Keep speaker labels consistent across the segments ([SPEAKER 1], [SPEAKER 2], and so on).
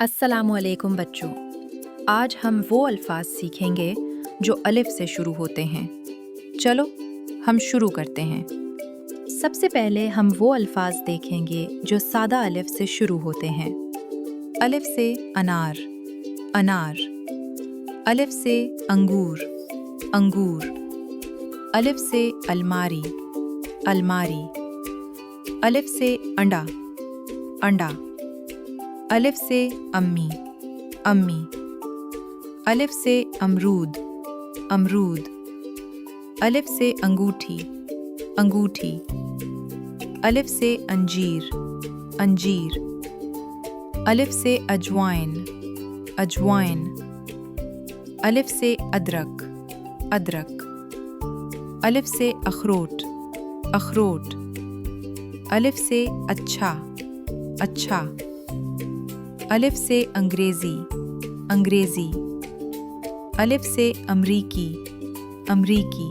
[SPEAKER 1] अस्सलामुअलैकुम बच्चों। आज हम वो अल्फाज सीखेंगे जो अलिफ से शुरू होते हैं। चलो हम शुरू करते हैं। सबसे पहले हम वो अल्फाज देखेंगे जो सादा अलिफ से शुरू होते हैं। अलिफ से अनार, अनार। अलिफ से अंगूर, अंगूर। अलिफ से अलमारी, अलमारी। अलिफ से अंडा, अंडा। अलिफ से अम्मी, अम्मी। अलिफ से अमरूद, अमरूद। अलिफ से अंगूठी, अंगूठी। अलिफ से अंजीर, अंजीर। अलिफ से अजवाइन, अजवाइन। अलिफ से अदरक, अदरक। अलिफ से अखरोट, अखरोट। अलिफ से अच्छा, अच्छा। अलिफ से अंग्रेज़ी, अंग्रेज़ी। अलिफ से अमरीकी, अमरीकी।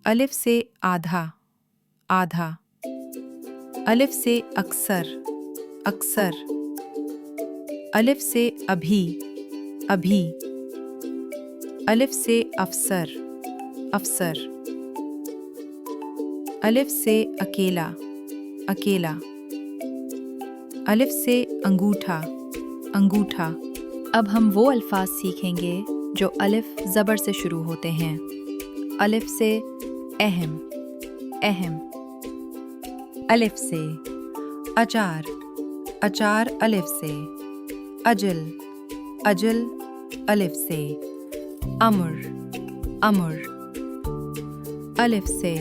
[SPEAKER 1] अलिफ से आधा, आधा। अलिफ से अक्सर, अक्सर। अलिफ से अभी, अभी। अलिफ से अफसर, अफसर। अलिफ से अकेला, अकेला। अलिफ से अंगूठा, अंगूठा। अब हम वो अल्फाज सीखेंगे जो अलिफ ज़बर से शुरू होते हैं। अलिफ से अहम, अहम। अलिफ से अचार, अचार। अलिफ से अजल, अजल। अलिफ से अमर, अमर। अलिफ से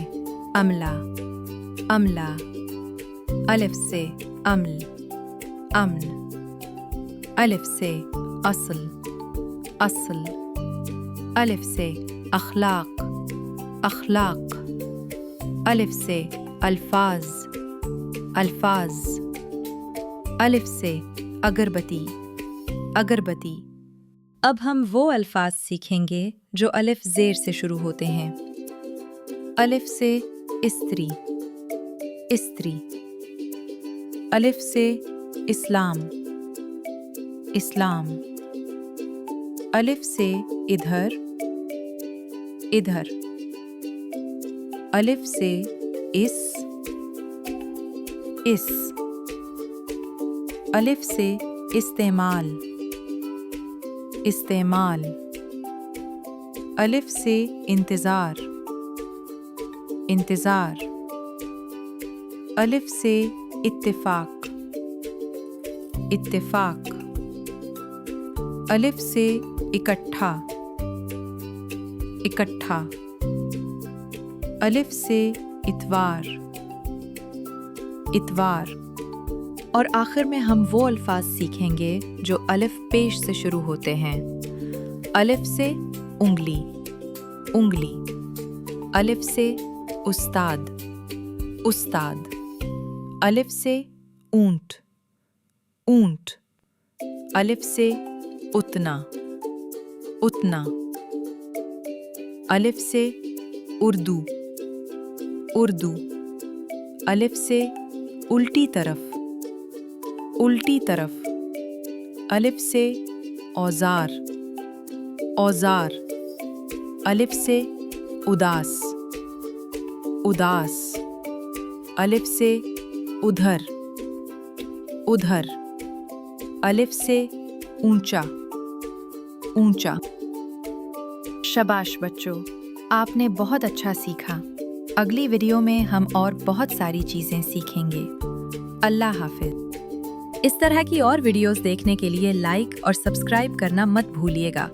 [SPEAKER 1] अमला, अमला। अलिफ से अम्ल, अम्न। अलिफ से असल, असल। अलिफ से अखलाक, अखलाक। अलिफ से अल्फाज, अल्फाज। अलिफ से अगरबत्ती, अगरबत्ती। अब हम वो अल्फाज सीखेंगे जो अलिफ ज़ेर से शुरू होते हैं। अलिफ से इस्त्री, इस्त्री। अलिफ से इस्लाम, इस्लाम। अलिफ से इधर, इधर। अलिफ से इस, इस। अलिफ से इस्तेमाल, इस्तेमाल। अलिफ से इंतज़ार, इंतज़ार। अलिफ से इत्तेफाक, इत्तेफाक। अलिफ से इकट्ठा, इकट्ठा। अलिफ से इतवार, इतवार। और आखिर में हम वो अल्फाज सीखेंगे जो अलिफ पेश से शुरू होते हैं। अलिफ से उंगली, उंगली। अलिफ से उस्ताद, उस्ताद। अलिफ से ऊंट, ऊंट। अलिफ से उतना, उतना। अलिफ से उर्दू, उर्दू। अलिफ से उल्टी तरफ, उल्टी तरफ। अलिफ से औजार, औजार। अलिफ से उदास, उदास। अलिफ से उधर, उधर। अलिफ से ऊंचा, ऊंचा। शाबाश बच्चों, आपने बहुत अच्छा सीखा। अगली वीडियो में हम और बहुत सारी चीज़ें सीखेंगे। अल्लाह हाफिज। इस तरह की और वीडियोस देखने के लिए लाइक और सब्सक्राइब करना मत भूलिएगा।